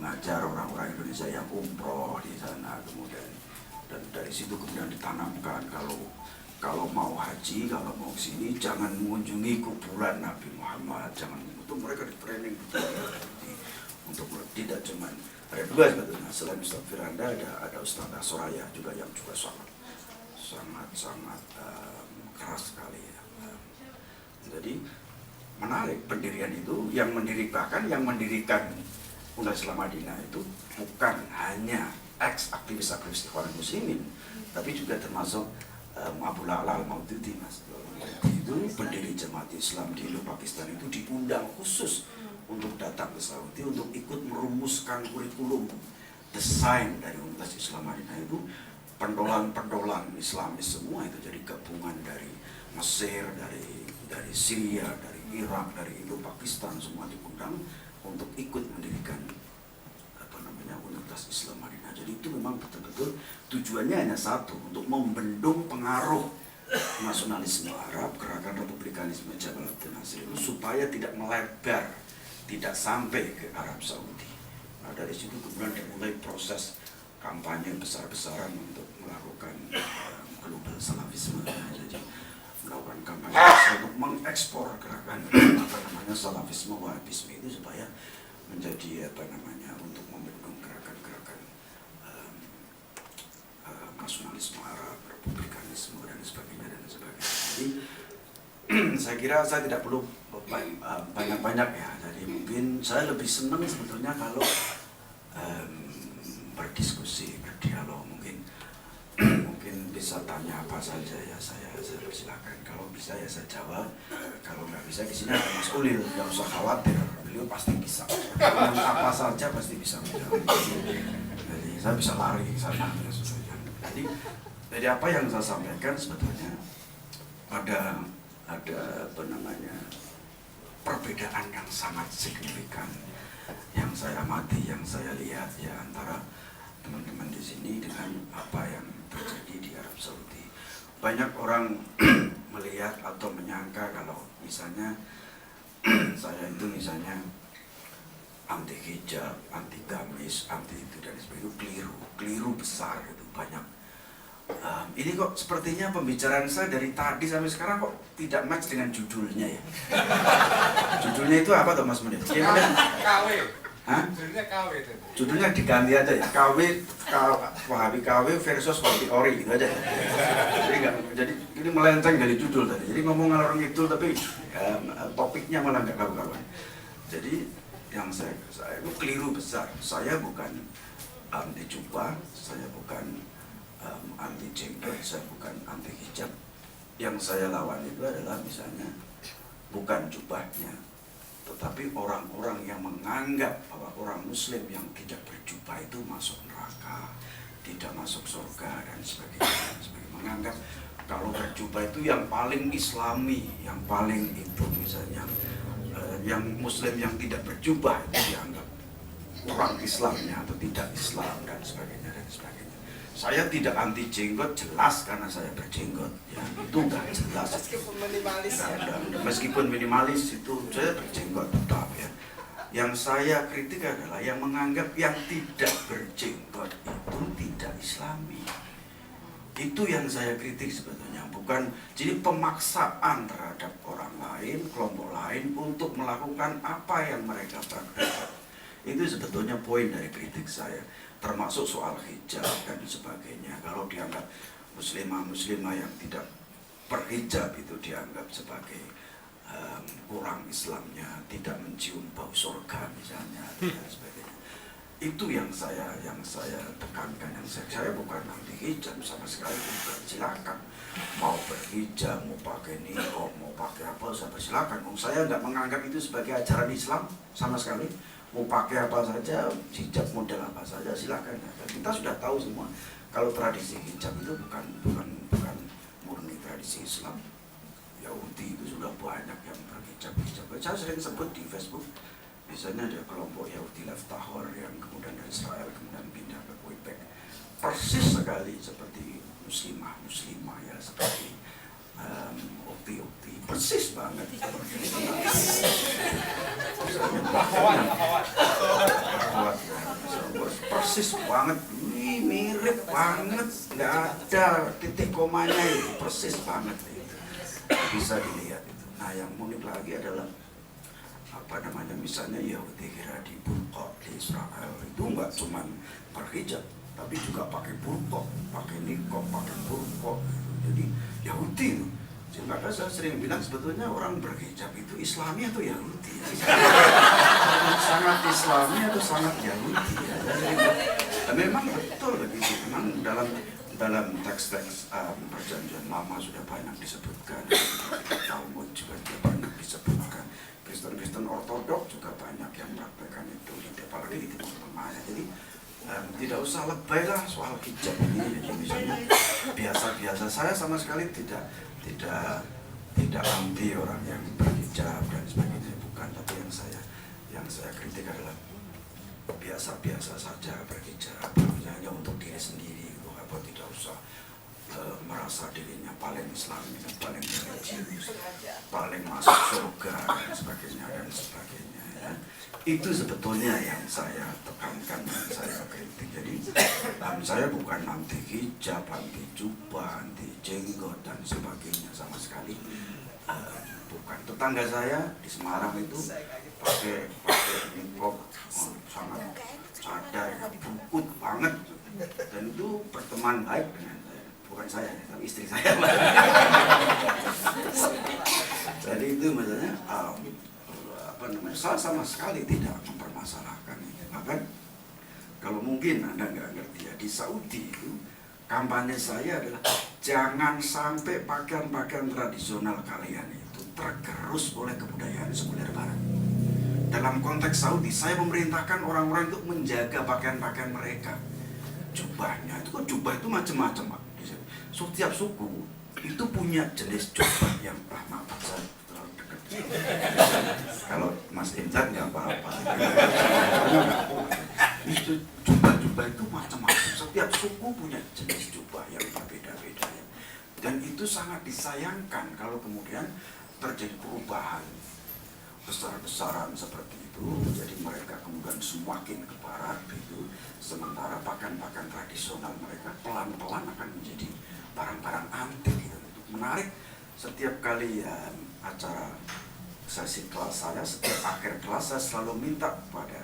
ngajar orang-orang Indonesia yang umroh di sana. Kemudian dan dari situ kemudian ditanamkan kalau mau haji, kalau mau sini jangan mengunjungi kuburan Nabi Muhammad, jangan. Untuk mereka di training untuk tidak cuma ada 2 sebetulnya. Selain Ustaz Firanda ada Ustaz Soraya juga yang juga sangat keras sekali ya. Jadi menarik pendirian itu, yang mendirikan Universitas Islam Madinah itu bukan hanya aktivis-aktivis Ikhwanul Muslimin, tapi juga termasuk Abu La'la Al-Maududi, Mas. Itu pendiri Jemaat Islam di Pakistan itu diundang khusus untuk datang ke Saudi untuk ikut merumuskan kurikulum desain dari Universitas Islam Madinah. Itu pendolan-pendolan Islamis semua itu, jadi gabungan dari Mesir, dari Syria, dari Irak, dari Indo-Pakistan, semua diundang untuk ikut mendirikan Universitas Islam Madinah. Jadi itu memang betul-betul tujuannya hanya satu, untuk membendung pengaruh nasionalisme Arab, gerakan republikanisme Jamal Abdul Nasir itu supaya tidak melebar, tidak sampai ke Arab Saudi. Nah, dari situ kemudian dimulai proses kampanye besar-besaran untuk melakukan global salafisme. Jadi melakukan kampanye untuk mengekspor gerakan salafisme wahabisme itu supaya menjadi untuk membendung gerakan-gerakan nasionalisme Arab, republikanisme dan sebagainya. Jadi saya kira saya tidak perlu banyak-banyak ya. Jadi mungkin saya lebih senang sebetulnya kalau berdiskusi, berdialog. Mungkin bisa tanya apa saja ya, saya persilakan. Kalau bisa ya saya jawab. Kalau nggak bisa, di sini ada Mas Ulil, nggak usah khawatir, beliau pasti bisa. Apa saja pasti bisa menjawab. Jadi saya bisa lari ke sana terus saja. Jadi apa yang saya sampaikan sebetulnya ada perbedaan yang sangat signifikan yang saya amati, yang saya lihat ya, antara teman-teman di sini dengan apa yang terjadi di Arab Saudi. Banyak orang melihat atau menyangka kalau misalnya saya itu misalnya anti hijab, anti gamis, anti itu dan sebagainya, keliru besar itu banyak. Ini kok sepertinya pembicaraan saya dari tadi sampai sekarang kok tidak match dengan judulnya ya. Judulnya itu apa tuh Mas Munir? KW. Hah? Judulnya KW itu. Judulnya diganti aja ya, Wahabi KW versus Wahabi Ori gitu aja. Jadi ini melenceng dari judul tadi. Jadi ngomong orang itu tapi topiknya malah nggak karu-karuan. Jadi yang saya itu keliru besar. Saya bukan anti jubah, saya bukan anti jenggot, saya bukan anti hijab. Yang saya lawan itu adalah misalnya bukan jubahnya, tetapi orang-orang yang menganggap bahwa orang Muslim yang tidak berjubah itu masuk neraka, tidak masuk surga dan sebagainya. Menganggap kalau berjubah itu yang paling Islami, yang paling itu misalnya yang Muslim yang tidak berjubah itu dianggap orang Islamnya atau tidak Islam dan sebagainya dan sebagainya. Saya tidak anti jenggot jelas karena saya berjenggot, ya itu udah jelas. Meskipun minimalis ya. Meskipun minimalis itu saya berjenggot tetap ya. Yang saya kritik adalah yang menganggap yang tidak berjenggot itu tidak Islami. Itu yang saya kritik sebetulnya, bukan jadi pemaksaan terhadap orang lain, kelompok lain untuk melakukan apa yang mereka praktekkan. Itu sebetulnya poin dari kritik saya, termasuk soal hijab dan sebagainya. Kalau dianggap muslimah yang tidak berhijab itu dianggap sebagai kurang Islamnya, tidak mencium bau surga misalnya dan sebagainya. Itu yang saya tekankan, yang saya bukan anti hijab sama sekali, bukan. Silakan mau berhijab, mau pakai niqab, mau pakai apa, silakan. Saya nggak menganggap itu sebagai ajaran Islam sama sekali. Mau pakai apa saja, hijab model apa saja, silakan. Kita sudah tahu semua kalau tradisi hijab itu bukan murni tradisi Islam. Yahudi itu sudah banyak yang berhijab. Saya sering sebut di Facebook. Misalnya ada kelompok Yahudi Leftahor yang kemudian dari Israel kemudian pindah ke Quebec. Persis sekali seperti muslimah ya, seperti ukti-ukti. Persis banget. Persis banget. Mirip banget. Nggak ada titik komanya itu. Persis banget itu. Bisa dilihat itu. Nah yang unik lagi adalah misalnya Yahudi kira di burqa di Israel itu nggak cuma berhijab tapi juga pakai burqa, pakai niqab, pakai burqa. Jadi Yahudi itu. Maka saya sering bilang sebetulnya orang berhijab itu Islami atau Yahudi ya. Sangat Islami atau sangat Yahudi ya. Dan memang betul begitu. Memang dalam teks-teks perjanjian lama sudah banyak disebutkan, Talmud juga banyak disebutkan, Kristen Ortodok juga banyak yang mempraktekkan itu, apalagi di Timur Tengah. Jadi tidak usah lebay lah soal hijab ini. Jadi misalnya biasa-biasa, saya sama sekali tidak anti orang yang berhijab dan sebagainya, bukan. Tapi yang saya kritik adalah biasa-biasa saja berhijab, hanya untuk diri sendiri, apa tidak usah merasa dirinya paling Islami, paling religius, paling masuk surga dan sebagainya ya. Itu sebetulnya yang saya tekankan dan saya kritik. Jadi saya bukan anti hijab, anti jubah, anti jenggot dan sebagainya sama sekali. Bukan. Tetangga saya di Semarang itu pakai niqab, sangat sadar, bungkut banget, dan itu berteman baik dengan saya. Bukan saya, tapi istri saya. Jadi itu maksudnya saya sama sekali tidak mempermasalahkan itu. Bahkan kalau mungkin Anda nggak ngerti ya, di Saudi itu kampanye saya adalah jangan sampai pakaian-pakaian tradisional kalian itu tergerus oleh kebudayaan sekuler barat. Dalam konteks Saudi, saya memerintahkan orang-orang untuk menjaga pakaian-pakaian mereka. Jubahnya, itu kok jubah itu macam-macam, Pak. Setiap suku itu punya jenis jubah yang maaf saya terlalu dekat. Kalau Mas Inzat nggak apa-apa. Itu jubah itu macam-macam. Setiap suku punya jenis jubah yang berbeda-beda. Dan itu sangat disayangkan kalau kemudian terjadi perubahan besar-besaran seperti itu. Jadi mereka kemudian semakin ke barat itu, sementara pakaian-pakaian tradisional mereka pelan-pelan akan menjadi barang-barang antik gitu. Menarik, setiap kali acara sesi kelas saya, setiap akhir kelas saya selalu minta kepada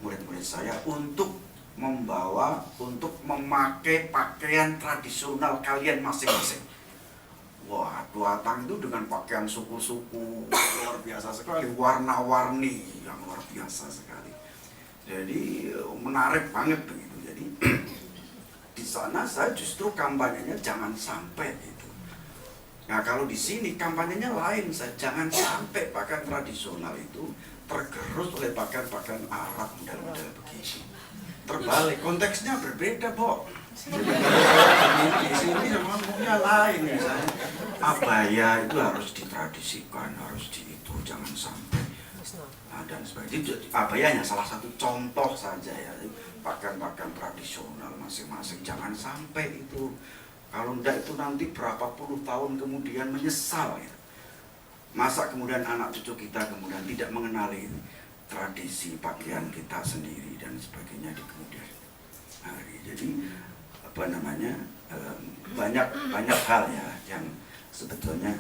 murid-murid saya untuk memakai pakaian tradisional kalian masing-masing. Wah, Duatang itu dengan pakaian suku-suku luar biasa sekali, warna-warni yang luar biasa sekali. Jadi menarik banget begitu. Jadi di sana saya justru kampanyenya jangan sampai itu. Nah kalau di sini kampanyenya lain, saya jangan sampai pakaian tradisional itu tergerus oleh pakaian-pakaian Arab model-model begini. Terbalik, konteksnya berbeda, Bo. Di sini ngomongnya lain misalnya. Abaya itu harus ditradisikan, harus di itu, jangan sampai dan sebagainya. Abaya hanya salah satu contoh saja ya, pakaian-pakaian tradisional masing-masing. Jangan sampai itu, kalau enggak itu nanti berapa puluh tahun kemudian menyesal ya. Masa kemudian anak cucu kita kemudian tidak mengenali tradisi pakaian kita sendiri dan sebagainya di kemudian hari. Jadi apa namanya, banyak hal ya yang sebetulnya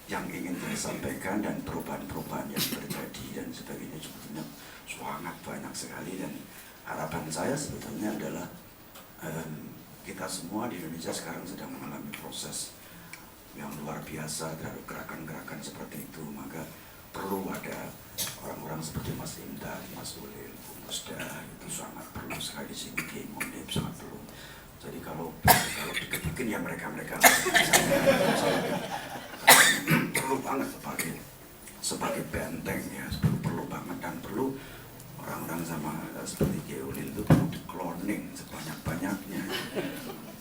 yang ingin saya sampaikan, dan perubahan-perubahan yang terjadi dan sebagainya sebetulnya sangat banyak sekali. Dan harapan saya sebetulnya adalah kita semua di Indonesia sekarang sedang mengalami proses yang luar biasa terhadap gerakan-gerakan seperti itu. Maka perlu ada orang-orang seperti Mas Indah, Mas Ulil, Bu Musda, itu sangat perlu sekali di sini. Kiai Mondep sangat perlu. Jadi kalau dikebukin ya mereka perlu banget sebagai benteng ya, perlu banget. Dan perlu orang-orang sama seperti Kiai Ulil itu perlu di-cloning sebanyak-banyaknya,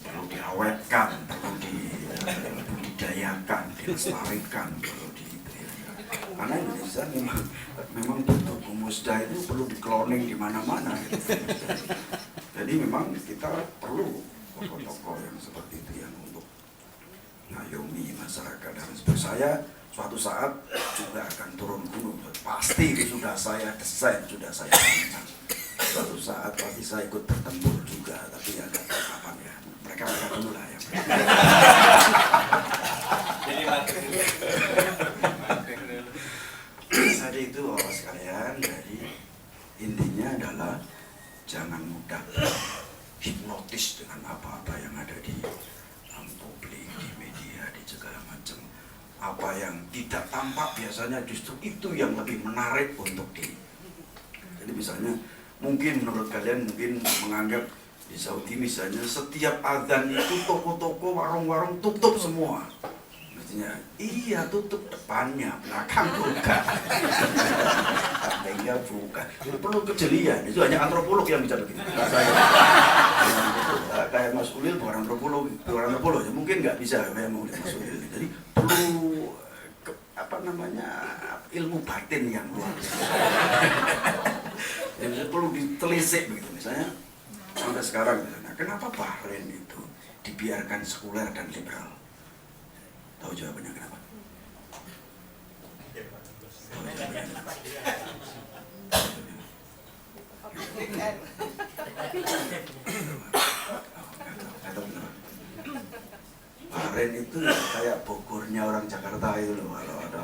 perlu diawetkan, perlu dibudidayakan, dilestarikan, perlu karena Indonesia memang butuh Musda itu perlu di-cloning di mana-mana gitu. Jadi memang kita perlu tokoh-tokoh yang seperti itu yang untuk ngayomi masyarakat. Dan seperti saya suatu saat juga akan turun gunung, pasti itu sudah saya desain, sudah saya rancang. Suatu saat pasti saya ikut bertempur juga, tapi agak kapan ya, mereka dulu lah ya. Jadi itu Bapak sekalian, jadi intinya adalah jangan mudah hipnotis dengan apa-apa yang ada di publik, di media, di segala macam. Apa yang tidak tampak biasanya justru itu yang lebih menarik untuk Jadi misalnya mungkin menurut kalian mungkin menganggap di Saudi misalnya setiap azan itu toko-toko, warung-warung tutup semua. Iya, tutup depannya, belakang buka, sampingnya buka. Itu perlu kejelian, itu hanya antropolog yang bisa begitu. Kayak Mas Ulil bukan antropolog, ya mungkin nggak bisa kayak Mas Ulil. Jadi perlu ilmu batin yang luar biasa. Jadi perlu ditelisik begitu. Misalnya sampai sekarang, misalnya, kenapa Bahrain itu dibiarkan sekuler dan liberal? Tahu jawabannya kenapa? Bahrain itu kayak Bogornya orang Jakarta itu loh. Kalau ada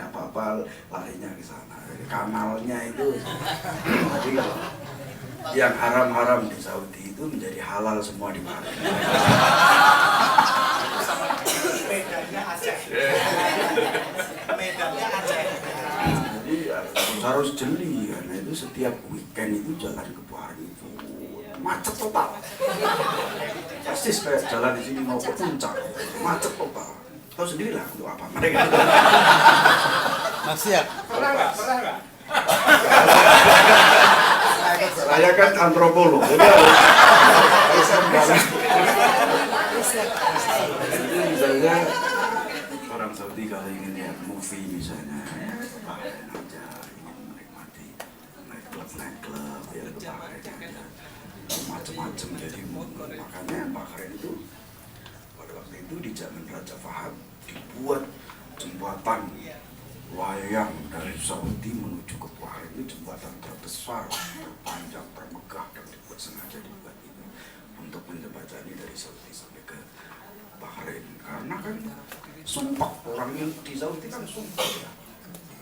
apa-apa larinya ke sana. Kanalnya itu. Jadi kalau yang haram-haram di Saudi itu menjadi halal semua di Bahrain. Medannya Aceh. Jadi harus jeli, karena itu setiap weekend itu jalan ke Bahrain itu macet total. Persis kayak jalan di sini mau ke puncak, macet total. Tahu sendiri lah untuk apa mereka. Maksiat. Pernah nggak? Saya kan antropolog, jadi misalnya orang Saudi kalau ingin lihat movie misalnya, Bahrain aja, ingin menikmati nightclub ya ke Bahrain aja, macam-macam. Jadi makanya Bahrain itu pada waktu itu di zaman Raja Fahad dibuat jembatan layang dari Saudi menuju ke Bahrain. Itu jembatan terbesar, terpanjang, termegah, dan sengaja dibuat itu untuk menjembatani dari Saudi sampai ke Bahrain. Karena kan sumpah, orang yang di Saudi kan sumpah ya,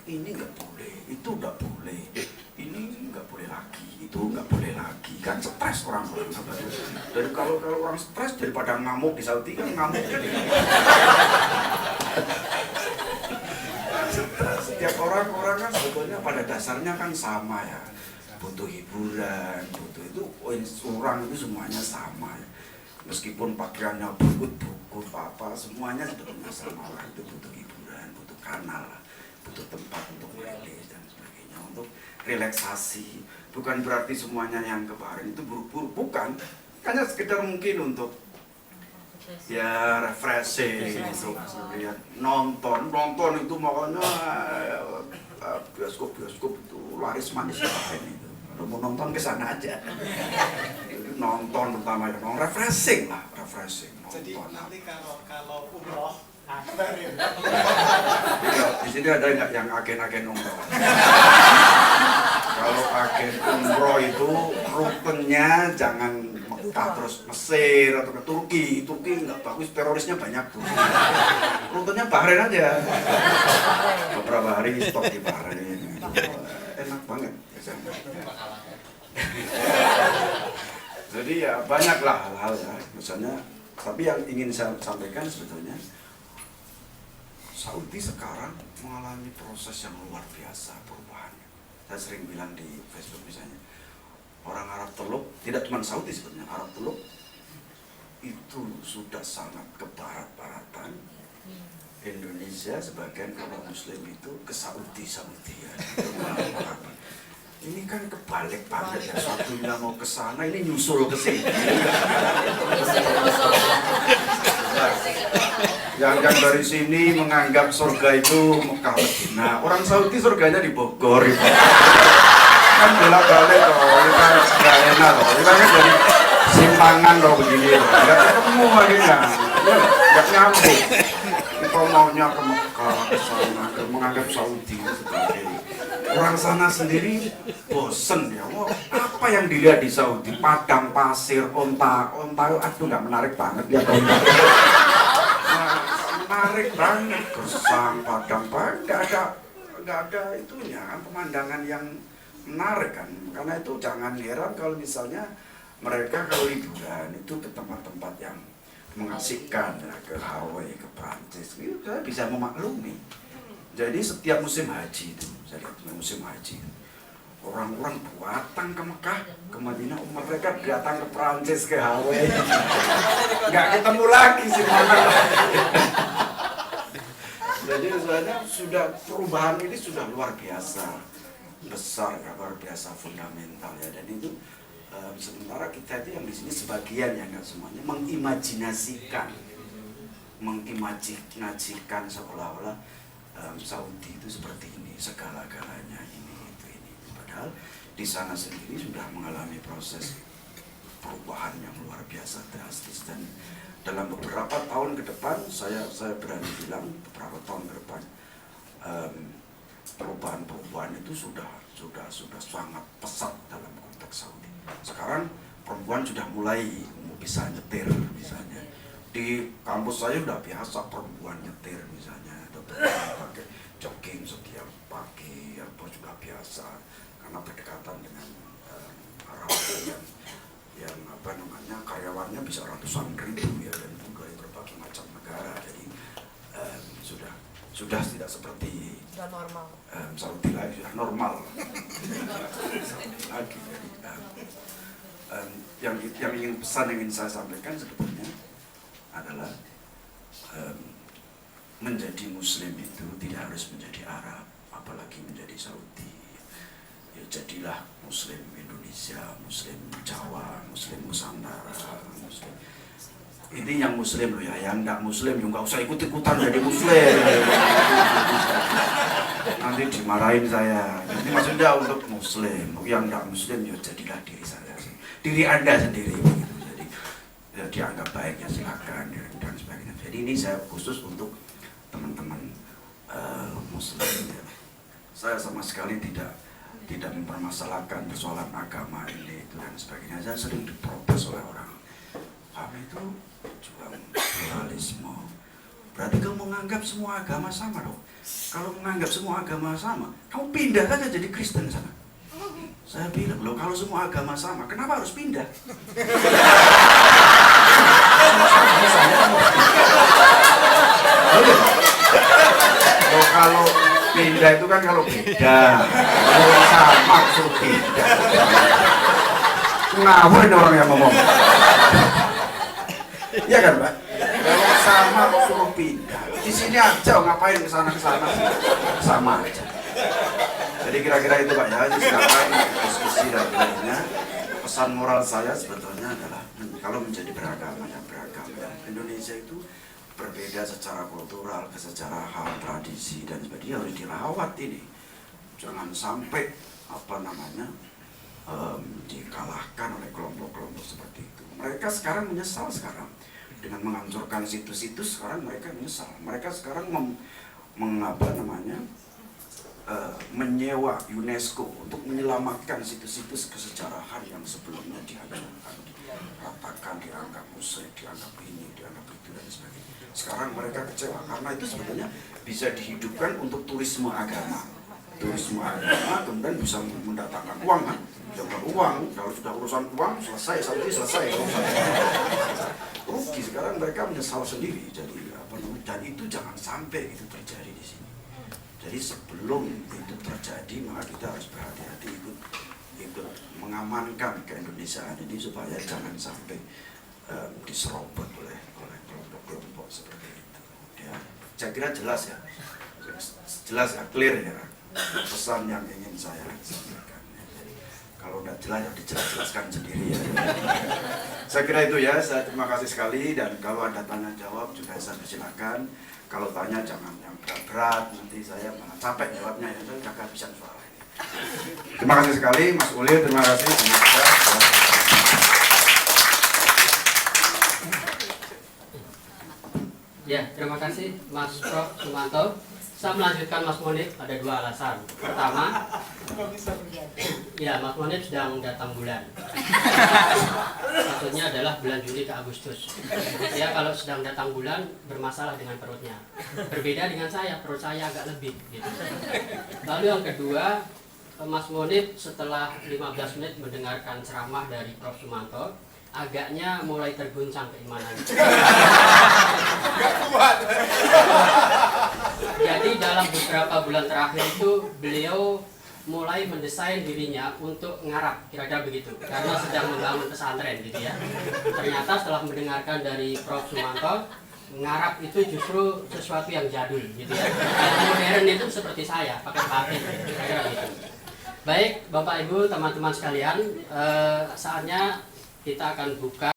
ini nggak boleh, itu nggak boleh, ini nggak boleh lagi, itu nggak boleh lagi. Kan stres orang-orang Saudi. Dari kalau orang stres daripada ngamuk di Saudi kan ngamuk ini. Setiap orang kan sebetulnya pada dasarnya kan sama ya, butuh hiburan, butuh itu orang itu semuanya sama ya. Meskipun pakaiannya bukut apa semuanya sebetulnya sama lah. Itu butuh hiburan, butuh kanal, butuh tempat untuk rilis dan sebagainya, untuk relaksasi. Bukan berarti semuanya yang ke Bahrain itu buru-buru, bukan. Hanya sekedar mungkin untuk ya refreshing, untuk lihat nonton itu makanya bioskop itu laris manis banget itu. Kalau mau nonton ke sana aja. Nonton terutama ya, refreshing lah, refreshing. Jadi Nonton. nanti kalau umroh baru Di sini ada nggak yang agen-agen umroh? Kalau agen umroh itu rutennya jangan Mekah terus Mesir atau ke Turki. Turki nggak bagus, terorisnya banyak tuh. Rutennya Bahrain aja. Beberapa hari stop di Bahrain. Enak banget. Jadi ya banyaklah hal-hal ya. Misalnya, tapi yang ingin saya sampaikan sebetulnya, Saudi sekarang mengalami proses yang luar biasa perubahannya. Saya sering bilang di Facebook misalnya, orang Arab Teluk, tidak cuma Saudi sebetulnya, Arab Teluk itu sudah sangat ke barat-baratan. Indonesia sebagian kalau Muslim itu ke Saudi ya. Ini kan kebalik banget ya, satunya mau ke sana, ini nyusul ke sini. Yang dari sini menganggap surga itu Mekah Medina, orang Saudi surganya di Bogor itu. Kan bolak-balik loh, ini kan nggak enak loh, ini kan dari simpangan loh begini loh, nggak ketemu akhirnya, nggak nyambung. Kita maunya ke Mekah, ke sana, menganggap Saudi sebagai orang sana sendiri bosen ya. Wah, apa yang dilihat di Saudi? Padang pasir, onta, aduh nggak menarik banget lihat onta. Menarik banget, gersang, padang, nggak ada itunya kan, pemandangan yang menarik kan. Karena itu jangan heran kalau misalnya mereka kalau liburan itu ke tempat-tempat yang mengasihkan ya, ke Hawaii, ke Prancis, itu saya bisa memaklumi. Jadi setiap musim haji itu, saya lihat musim haji, orang-orang datang ke Mekah, ke Madinah, mereka datang ke Prancis, ke Hawaii, nggak ketemu lagi sih mana. Jadi sebenarnya sudah perubahan ini sudah luar biasa besar, luar biasa fundamental ya. Dan itu sementara kita itu yang di sini sebagian ya, nggak semuanya, mengimajinasikan seolah-olah Saudi itu seperti ini, segala-galanya ini. Padahal di sana sendiri sudah mengalami proses perubahan yang luar biasa drastis, dan dalam beberapa tahun ke depan saya berani bilang beberapa tahun ke depan perubahan itu sudah sangat pesat dalam konteks Saudi. Sekarang perempuan sudah mulai bisa nyetir misalnya. Di kampus saya sudah biasa perempuan nyetir misalnya, atau pakai jogging setiap pagi, apa juga biasa, karena berdekatan dengan Arab yang apa namanya, karyawannya bisa ratusan ribu ya, dan juga dari berbagai macam negara. Jadi sudah tidak seperti normal. Saudi lagi, sudah normal lagi. Jadi yang ingin saya sampaikan sebetulnya adalah menjadi Muslim itu tidak harus menjadi Arab, apalagi menjadi Saudi. Ya jadilah Muslim Indonesia, Muslim Jawa, Muslim Nusantara, Muslim. Ini yang Muslim loh ya, yang enggak Muslim juga usah ikut-ikutan jadi Muslim. Nanti dimarahin saya. Ini maksudnya untuk Muslim, yang enggak Muslim ya jadilah diri saya, diri Anda sendiri. Jadi ya, dianggap baik ya silakan dan sebagainya. Jadi ini saya khusus untuk teman-teman Muslim. Ya. Saya sama sekali tidak mempermasalahkan persoalan agama ini itu dan sebagainya. Saya sering diprotes oleh orang, kami itu juang pluralisme. Berarti kamu menganggap semua agama sama dong? Kalau menganggap semua agama sama, kamu pindah saja jadi Kristen sana. Saya bilang, loh kalau semua agama sama, kenapa harus pindah? Loh kalau pindah itu kan kalau beda, kalau sama suruh pindah. Ngawur ini orang yang ngomong. Iya kan Pak? Kalau sama suruh pindah. Di sini aja ngapain ke sana sama aja. Jadi kira-kira itu Pak ya, silakan diskusi dan lainnya. Pesan moral saya sebetulnya adalah kalau menjadi beragama ya. Indonesia itu berbeda secara kultural, secara hal tradisi dan sebagainya, harus dirawat ini. jangan sampai dikalahkan oleh kelompok-kelompok seperti itu. Mereka sekarang menyesal sekarang dengan menghancurkan situs-situs. Sekarang mereka menyesal. Mereka sekarang menyewa UNESCO untuk menyelamatkan situs-situs kesejarahan yang sebelumnya dihancurkan, diratakan, dianggap musyrik, dianggap ini, dianggap itu dan sebagainya. Sekarang mereka kecewa karena itu sebetulnya bisa dihidupkan untuk turisme agama. Turisme agama kemudian bisa mendatangkan uang kan, bisa uang. Kalau sudah urusan uang selesai, selesai. Rugi. Sekarang mereka menyesal sendiri. Jadi dan itu jangan sampai itu terjadi di sini. Jadi sebelum itu terjadi maka kita harus berhati-hati ikut mengamankan keindonesiaan ini supaya jangan sampai diserobot oleh kelompok-kelompok seperti itu. Ya, saya kira jelas ya, clear ya pesan yang ingin saya sampaikan. Jadi, kalau tidak jelas ya dijelaskan sendiri ya. Saya kira itu ya. Saya terima kasih sekali dan kalau ada tanya jawab juga saya persilakan. Kalau tanya jangan yang berat-berat, nanti saya malah capek jawabnya ya. Saya jaga bisa suara ini. Terima kasih sekali Mas Uli, terima kasih. Ya, terima kasih Mas Prof. Sumanto. Saya melanjutkan Mas Monip, ada 2 alasan. Pertama, ya Mas Monip sedang datang bulan. Maksudnya adalah bulan Juli ke Agustus. Ya kalau sedang datang bulan bermasalah dengan perutnya. Berbeda dengan saya, perut saya agak lebih. Gitu. Lalu yang kedua, Mas Monip setelah 15 menit mendengarkan ceramah dari Prof. Sumanto, agaknya mulai terguncang keimanannya. Jadi dalam beberapa bulan terakhir itu beliau mulai mendesain dirinya untuk ngarap, kira-kira begitu, karena sedang membangun pesantren gitu ya. Ternyata setelah mendengarkan dari Prof. Sumanto, ngarap itu justru sesuatu yang jadul gitu ya. Yang modern itu seperti saya, pakai batik kira-kira gitu. Baik Bapak Ibu teman-teman sekalian, saatnya kita akan buka